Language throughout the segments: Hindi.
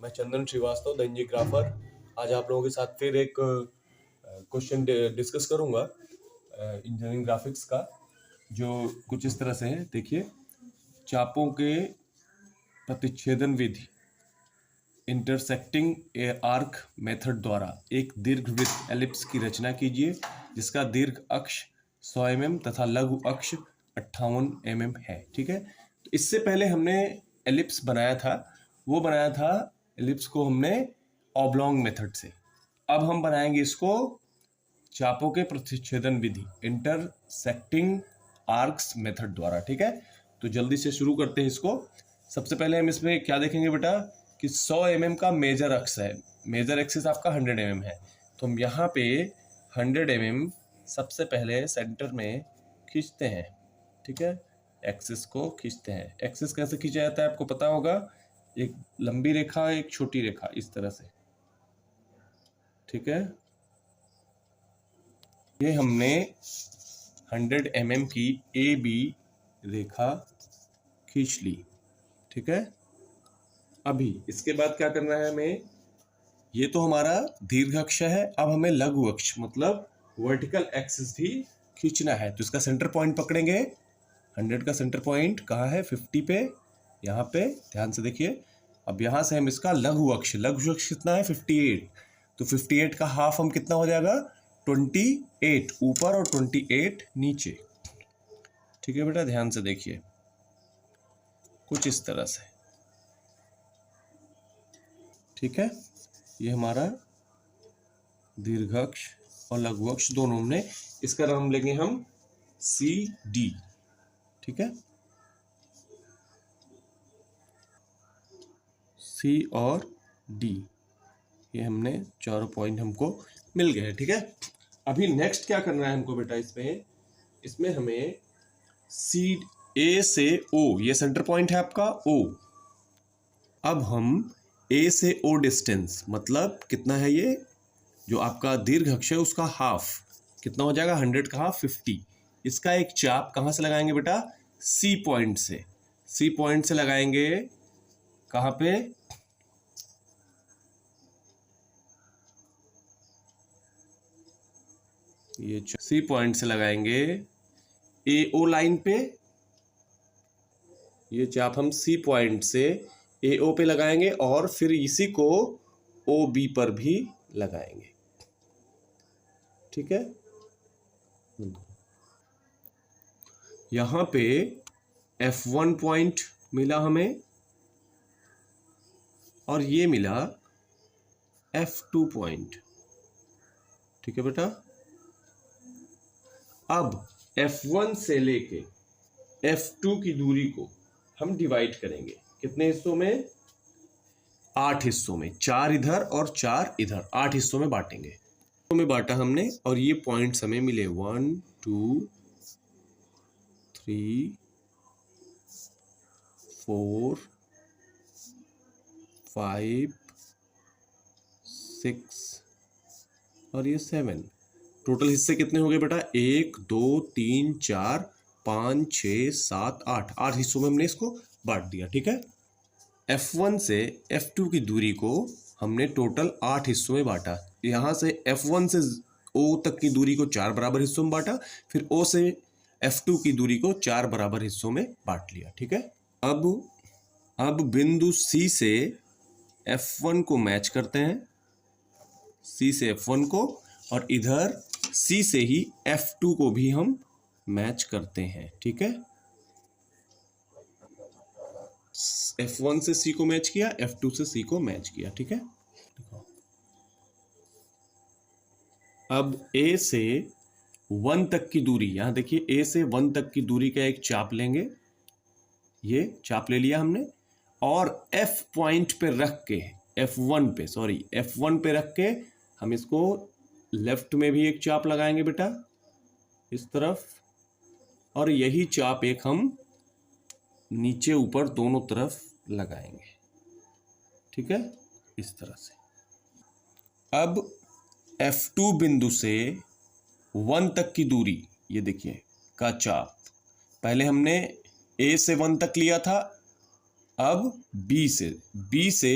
मैं चंदन श्रीवास्तव, द इंजीग्राफर। आज आप लोगों के साथ फिर एक क्वेश्चन डिस्कस करूंगा इंजीनियरिंग ग्राफिक्स का, जो कुछ इस तरह से है। देखिए, चापों के प्रतिच्छेदन विधि इंटरसेक्टिंग आर्क मेथड द्वारा एक दीर्घवृत्त एलिप्स की रचना कीजिए जिसका दीर्घ अक्ष 100 mm तथा लघु अक्ष 58 mm है। ठीक है, तो इससे पहले हमने एलिप्स बनाया था, वो बनाया था एलिप्स को हमने ऑब्लॉन्ग मेथड से। अब हम बनाएंगे इसको चापों के प्रतिच्छेदन विधि इंटरसेक्टिंग आर्क्स मेथड द्वारा। ठीक है, तो जल्दी से शुरू करते हैं इसको। सबसे पहले हम इसमें क्या देखेंगे बेटा कि 100 mm का मेजर अक्स है, मेजर एक्सिस आपका 100 mm है, तो हम यहाँ पे 100 mm सबसे पहले सेंटर में खींचते हैं। ठीक है, एक्सिस को खींचते हैं। एक्सिस कैसे खींचा जाता है आपको पता होगा, एक लंबी रेखा एक छोटी रेखा इस तरह से। ठीक है, ये हमने 100 mm की ए बी रेखा खींच ली। ठीक है, अभी इसके बाद क्या करना है हमें, ये तो हमारा दीर्घ अक्ष है, अब हमें लघु अक्ष मतलब वर्टिकल एक्सिस भी खींचना है। तो इसका सेंटर पॉइंट पकड़ेंगे। 100 का सेंटर पॉइंट कहाँ है, 50 पे, यहाँ पे ध्यान से देखिए। अब यहाँ से हम इसका लघु अक्ष कितना है, 58, तो 58 का हाफ हम कितना हो जाएगा, 28 ऊपर और 28 नीचे। ठीक है बेटा, ध्यान से देखिए कुछ इस तरह से। ठीक है, ये हमारा दीर्घ अक्ष और लघु अक्ष दोनों हमने, इसका नाम लेंगे हम सी डी। ठीक है, सी और डी, ये हमने चारों पॉइंट हमको मिल गए। ठीक है, अभी नेक्स्ट क्या करना है हमको बेटा, इसमें हमें सी ए से ओ, ये सेंटर पॉइंट है आपका ओ। अब हम ए से ओ डिस्टेंस मतलब कितना है, ये जो आपका दीर्घ अक्ष है उसका हाफ कितना हो जाएगा, 100 का हाफ 50। इसका एक चाप कहाँ से लगाएंगे बेटा, सी पॉइंट से। सी पॉइंट से लगाएंगे कहाँ पे, ये सी पॉइंट से लगाएंगे ए ओ लाइन पे। ये चाप हम सी पॉइंट से ए ओ पे लगाएंगे और फिर इसी को ओ बी पर भी लगाएंगे। ठीक है, यहां पे F1 पॉइंट मिला हमें और ये मिला F2 पॉइंट। ठीक है बेटा, अब F1 से लेके F2 की दूरी को हम डिवाइड करेंगे कितने हिस्सों में, 8 हिस्सों में, 4 इधर और 4 इधर, 8 हिस्सों में बांटेंगे। में बांटा हमने और ये पॉइंट्स हमें मिले 1 2 3 4 5 6 और ये 7। टोटल हिस्से कितने हो गए बेटा, 1 2 3 4 5 6 7 8, 8 हिस्सों में हमने इसको बांट दिया। ठीक है, F1 से F2 की दूरी को हमने टोटल 8 हिस्सों में बांटा। यहाँ से F1 से O तक की दूरी को 4 बराबर हिस्सों में बांटा, फिर O से F2 की दूरी को 4 बराबर हिस्सों में बांट लिया। ठीक है, अब बिंदु C से F1 को मैच करते हैं, C से F1 को, और इधर C से ही F2 को भी हम मैच करते हैं। ठीक है, F1 से C को मैच किया, F2 से C को मैच किया। ठीक है, अब A से 1 तक की दूरी, यहां देखिए A से 1 तक की दूरी का एक चाप लेंगे, ये चाप ले लिया हमने, और F पॉइंट पे रख के, F1 पे रख के हम इसको लेफ्ट में भी एक चाप लगाएंगे बेटा इस तरफ, और यही चाप एक हम नीचे ऊपर दोनों तरफ लगाएंगे। ठीक है, इस तरह से। अब F2 बिंदु से 1 तक की दूरी, ये देखिए का चाप, पहले हमने A से 1 तक लिया था, अब B से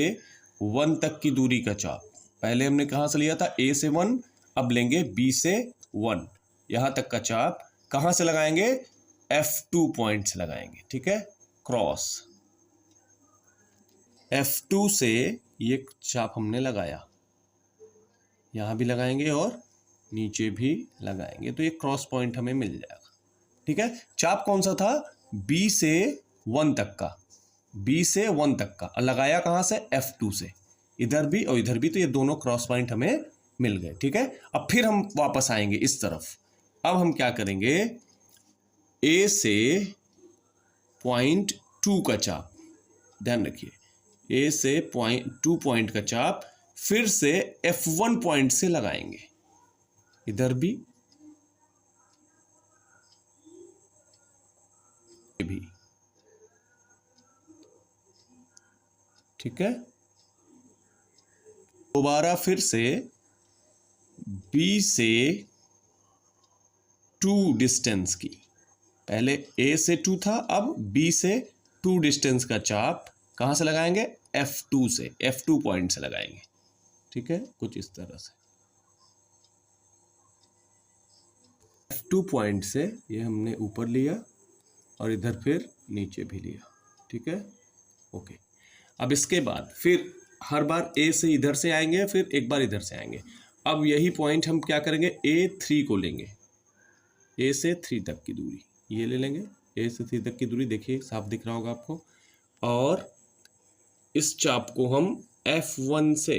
1 तक की दूरी का चाप। पहले हमने कहाँ से लिया था, A से 1, अब लेंगे B से 1। यहाँ तक का चाप कहाँ से लगाएंगे, F2 पॉइंट से लगाएंगे, ठीक है, क्रॉस। F2 से ये चाप हमने लगाया, यहाँ भी लगाएंगे और नीचे भी लगाएंगे, तो ये क्रॉस पॉइंट हमें मिल जाएगा, ठीक है। चाप कौन सा था, B से 1 तक का, B से 1 तक का, लगाया कहाँ से, F2 से, इधर भी और इधर भी, तो ये दोनों क्रॉस पॉइंट हमें मिल गए, ठीक है। अब फिर हम वापस आएंगे इस तरफ। अब हम क्या करेंगे, A से .2 का चाप, ध्यान रखिए, A से 2 पॉइंट का चाप फिर से F1 पॉइंट से लगाएंगे, इधर भी ठीक है। दोबारा फिर से B से 2 डिस्टेंस की, पहले A से 2 था, अब B से 2 डिस्टेंस का चाप कहाँ से लगाएंगे, F2 से, F2 पॉइंट से लगाएंगे, ठीक है, कुछ इस तरह से। F2 पॉइंट से ये हमने ऊपर लिया और इधर फिर नीचे भी लिया, ठीक है, ओके। अब इसके बाद फिर हर बार A से इधर से आएंगे, फिर एक बार इधर से आएंगे। अब यही पॉइंट हम क्या करेंगे, A3 को लेंगे, A से 3 तक की दूरी ये ले लेंगे, A से 3 तक की दूरी, देखिए साफ दिख रहा होगा आपको। और इस चाप को हम F1 से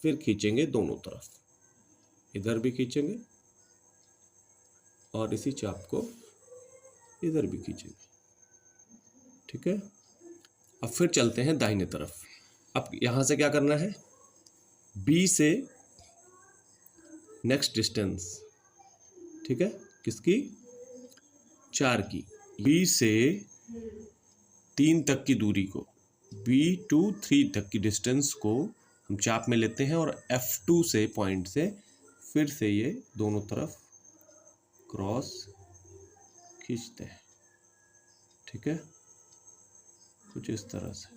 फिर खींचेंगे दोनों तरफ, इधर भी खींचेंगे और इसी चाप को इधर भी खींचेंगे, ठीक है। अब फिर चलते हैं दाहिने तरफ। अब यहाँ से क्या करना है, B से नेक्स्ट डिस्टेंस, ठीक है, किसकी, 4 की, B से 3 तक की दूरी को, B to 3 तक की डिस्टेंस को हम चाप में लेते हैं और F2 से पॉइंट से फिर से ये दोनों तरफ क्रॉस खींचते हैं, ठीक है, कुछ इस तरह से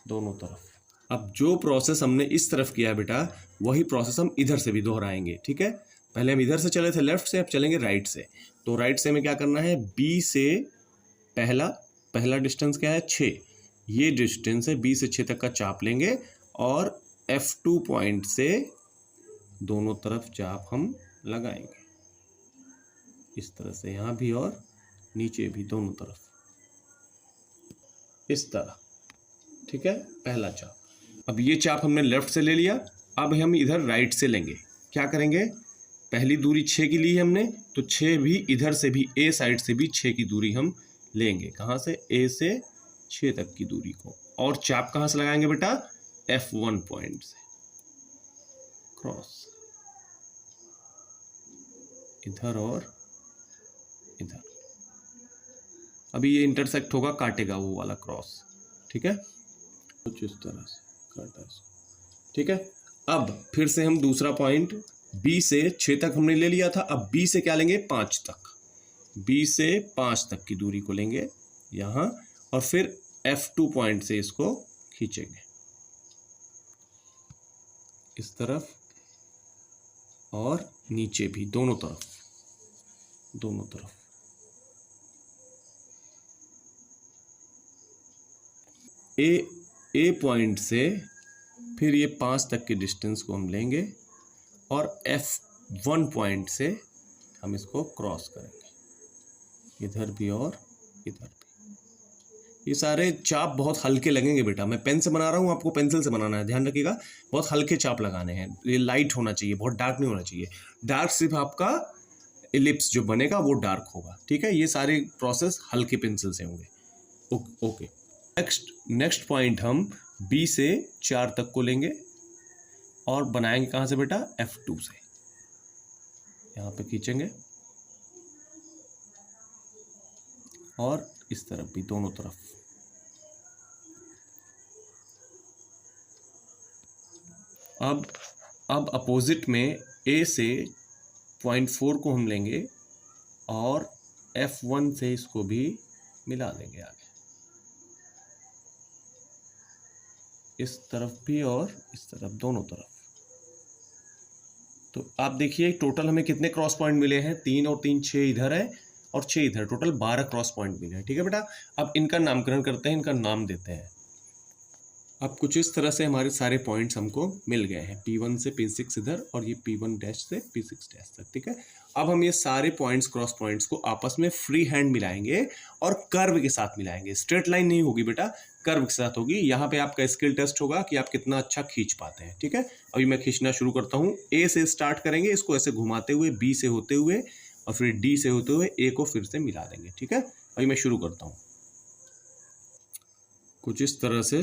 दोनों तरफ। अब जो प्रोसेस हमने इस तरफ किया है बेटा, वही प्रोसेस हम इधर से भी दोहराएंगे, ठीक है। पहले हम इधर से चले थे लेफ्ट से, अब चलेंगे राइट से। तो राइट से हमें क्या करना है, B से पहला डिस्टेंस क्या है, 6, ये डिस्टेंस है, B से 6 तक का चाप लेंगे और F2 पॉइंट से दोनों तरफ चाप हम लगाएंगे, इस तरह से, यहाँ भी और नीचे भी, दोनों तरफ इस तरह, ठीक है, पहला चाप। अब ये चाप हमने लेफ्ट से ले लिया, अब हम इधर राइट से लेंगे। क्या करेंगे, पहली दूरी 6 की ली है हमने, तो 6 भी इधर से भी, A साइड से भी 6 की दूरी हम लेंगे, कहाँ से, A से 6 तक की दूरी को, और चाप कहाँ से लगाएंगे बेटा, F1 पॉइंट से क्रॉस, इधर और इधर। अभी ये इंटरसेक्ट होगा, काटेगा वो वाला क्रॉस, ठीक है, कुछ इस तरह से काटा इसको, ठीक है। अब फिर से हम दूसरा पॉइंट, B से 6 तक हमने ले लिया था, अब B से क्या लेंगे, 5 तक, B से 5 तक की दूरी को लेंगे यहाँ, और फिर F2 पॉइंट से इसको खींचेंगे इस तरफ और नीचे भी, दोनों तरफ। A पॉइंट से फिर ये 5 तक के डिस्टेंस को हम लेंगे और F1 पॉइंट से हम इसको क्रॉस करेंगे, इधर भी और इधर भी। ये सारे चाप बहुत हल्के लगेंगे बेटा, मैं पेन से बना रहा हूँ, आपको पेंसिल से बनाना है, ध्यान रखिएगा, बहुत हल्के चाप लगाने हैं, ये लाइट होना चाहिए, बहुत डार्क नहीं होना चाहिए। डार्क सिर्फ आपका एलिप्स जो बनेगा वो डार्क होगा, ठीक है। ये सारे प्रोसेस हल्के पेंसिल से होंगे, ओके। नेक्स्ट पॉइंट हम B से 4 तक को लेंगे और बनाएंगे कहाँ से बेटा, F2 से, यहाँ पे खींचेंगे और इस तरफ भी, दोनों तरफ। अब अपोजिट में A से 0.4 को हम लेंगे और F1 से इसको भी मिला देंगे आगे, इस तरफ भी और इस तरफ, दोनों तरफ। तो आप देखिए टोटल हमें कितने क्रॉस पॉइंट मिले हैं, 3 और 3 6 इधर है और 6 इधर, टोटल 12 क्रॉस पॉइंट मिले हैं। ठीक है बेटा, अब इनका नामकरण करते हैं, इनका नाम देते हैं। अब कुछ इस तरह से हमारे सारे पॉइंट्स हमको मिल गए हैं, P1 से P6 इधर और ये P1 डैश से P6 डैश तक। ठीक है, अब हम ये सारे पॉइंट्स, क्रॉस पॉइंट्स को आपस में फ्री हैंड मिलाएंगे और कर्व के साथ मिलाएंगे। स्ट्रेट लाइन नहीं होगी बेटा, कर्व के साथ होगी। यहाँ पे आपका स्किल टेस्ट होगा कि आप कितना अच्छा खींच पाते हैं। ठीक है, अभी मैं खींचना शुरू करता हूँ। ए से स्टार्ट करेंगे, इसको ऐसे घुमाते हुए, बी से होते हुए और फिर डी से होते हुए ए को फिर से मिला देंगे। ठीक है, अभी मैं शुरू करता हूँ। कुछ इस तरह से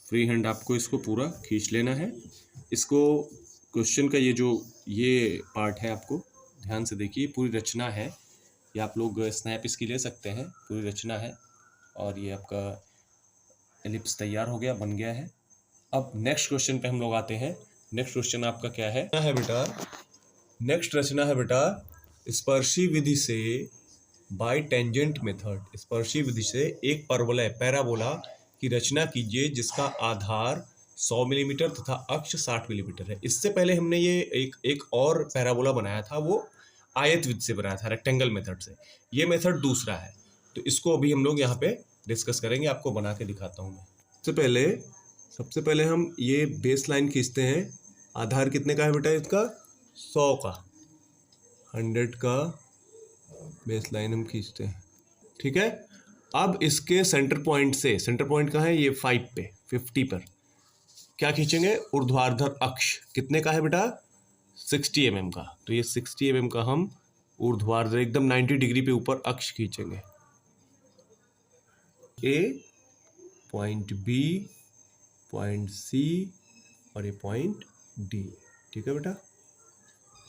फ्री हैंड आपको इसको पूरा खींच लेना है। इसको क्वेश्चन का ये पार्ट है, आपको ध्यान से देखिए, पूरी रचना है। ये आप लोग स्नैप इसकी ले सकते हैं, पूरी रचना है। और ये आपका एलिप्स तैयार हो गया, बन गया है। अब नेक्स्ट क्वेश्चन पे हम लोग आते हैं। नेक्स्ट क्वेश्चन आपका क्या है बेटा? नेक्स्ट रचना है बेटा, स्पर्शी विधि से बाय टेंजेंट मेथड, स्पर्शी विधि से एक परवलय पैराबोला की रचना कीजिए जिसका आधार 100 मिलीमीटर तथा अक्ष 60 मिलीमीटर है। इससे पहले हमने ये एक और पैराबोला बनाया था, वो आयत विधि से बनाया था, रेक्टेंगल मेथड से। ये मेथड दूसरा है, तो इसको अभी हम लोग यहाँ पे डिस्कस करेंगे। आपको बना के दिखाता हूँ मैं। सबसे पहले हम ये बेस लाइन खींचते हैं। आधार कितने का है बेटा इसका? 100 का, 100 का बेस लाइन हम खींचते हैं। ठीक है, अब इसके सेंटर पॉइंट से, सेंटर पॉइंट कहाँ है? ये 5 पे, 50 पर क्या खींचेंगे? ऊर्ध्वाधर अक्ष कितने का है बेटा? 60 mm का। तो ये 60 mm का हम ऊर्ध्वाधर एकदम 90 डिग्री पे ऊपर अक्ष खींचेंगे। ए, पॉइंट बी, पॉइंट सी और ये पॉइंट डी। ठीक है बेटा,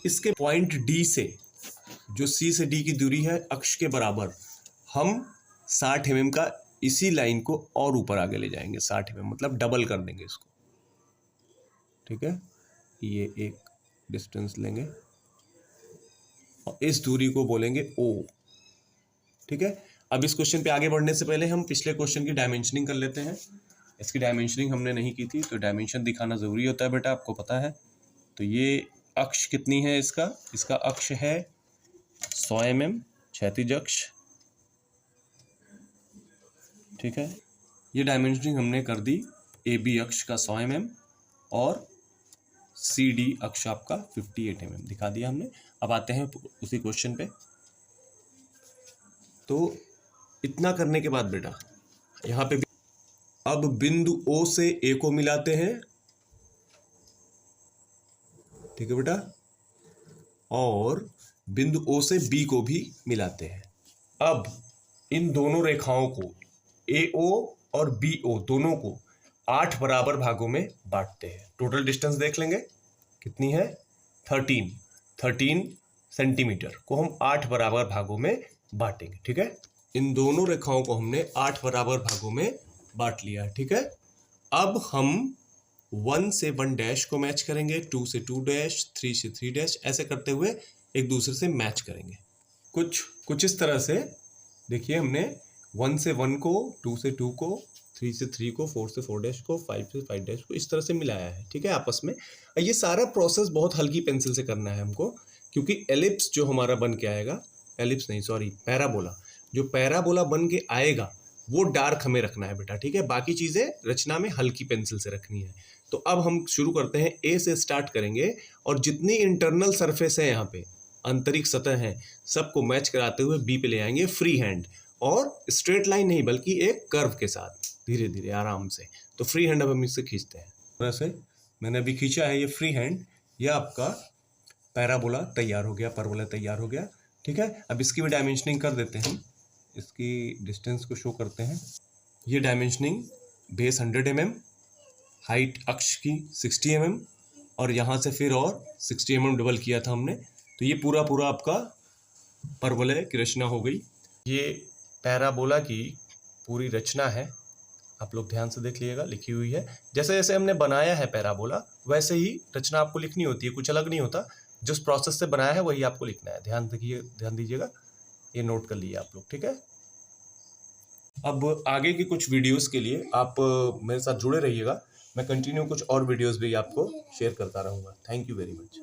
इसके पॉइंट डी से, जो सी से डी की दूरी है अक्ष के बराबर, हम 60 mm का इसी लाइन को और ऊपर आगे ले जाएंगे। 60 mm मतलब डबल कर देंगे इसको। ठीक है, ये एक डिस्टेंस लेंगे और इस दूरी को बोलेंगे ओ। ठीक है, अब इस क्वेश्चन पे आगे बढ़ने से पहले हम पिछले क्वेश्चन की डायमेंशनिंग कर लेते हैं। इसकी डायमेंशनिंग हमने नहीं की थी, तो डायमेंशन दिखाना ज़रूरी होता है बेटा, आपको पता है। तो ये अक्ष कितनी है इसका अक्ष है 100 mm क्षैतिज अक्ष। ठीक है, ये डायमेंशनिंग हमने कर दी। ए बी अक्ष का 100 mm और सी डी अक्ष आपका 58 mm दिखा दिया हमने। अब आते हैं उसी क्वेश्चन पे। तो इतना करने के बाद बेटा यहाँ पे अब बिंदु ओ से ए को मिलाते हैं। ठीक है बेटा, और बिंदु ओ से बी को भी मिलाते हैं। अब इन दोनों रेखाओं को, ए ओ और बी ओ, दोनों को 8 बराबर भागों में बांटते हैं। टोटल डिस्टेंस देख लेंगे कितनी है, 13 सेंटीमीटर को हम 8 बराबर भागों में बांटेंगे। ठीक है, इन दोनों रेखाओं को हमने 8 बराबर भागों में बांट लिया है। ठीक है, अब हम 1 से 1 डैश को मैच करेंगे, 2 से 2 डैश, 3 से 3 डैश, ऐसे करते हुए एक दूसरे से मैच करेंगे। कुछ इस तरह से देखिए, हमने 1 से 1 को, 2 से 2 को, 3 से 3 को, 4 से 4 डैश को, 5 से 5 डैश को इस तरह से मिलाया है। ठीक है, आपस में। ये सारा प्रोसेस बहुत हल्की पेंसिल से करना है हमको, क्योंकि एलिप्स जो हमारा बन के आएगा, पैराबोला, जो पैराबोला बन के आएगा वो डार्क हमें रखना है बेटा। ठीक है, बाकी चीज़ें रचना में हल्की पेंसिल से रखनी है। तो अब हम शुरू करते हैं, ए से स्टार्ट करेंगे और जितनी इंटरनल सरफेस है यहाँ पे, आंतरिक सतह है, सबको मैच कराते हुए बी पे ले आएंगे फ्री हैंड, और स्ट्रेट लाइन नहीं बल्कि एक कर्व के साथ, धीरे धीरे आराम से। तो फ्री हैंड अब हम इससे खींचते हैं। वैसे मैंने अभी खींचा है ये फ्री हैंड, यह आपका पैराबोला तैयार हो गया, परवलय तैयार हो गया। ठीक है, अब इसकी भी डायमेंशनिंग कर देते हैं, इसकी डिस्टेंस को शो करते हैं। ये डायमेंशनिंग बेस 100 mm, हाइट अक्ष की 60 mm और यहाँ से फिर और 60 mm डबल किया था हमने। तो ये पूरा आपका परवलय की रचना हो गई। ये पैराबोला की पूरी रचना है, आप लोग ध्यान से देख लीजिएगा, लिखी हुई है। जैसे जैसे हमने बनाया है पैराबोला, वैसे ही रचना आपको लिखनी होती है, कुछ अलग नहीं होता। जिस प्रोसेस से बनाया है वही आपको लिखना है। ध्यान दीजिएगा, ये नोट कर लिए आप लोग। ठीक है, अब आगे की कुछ वीडियोस के लिए आप मेरे साथ जुड़े रहिएगा। मैं कंटिन्यू कुछ और वीडियोस भी आपको शेयर करता रहूँगा। Thank you very much.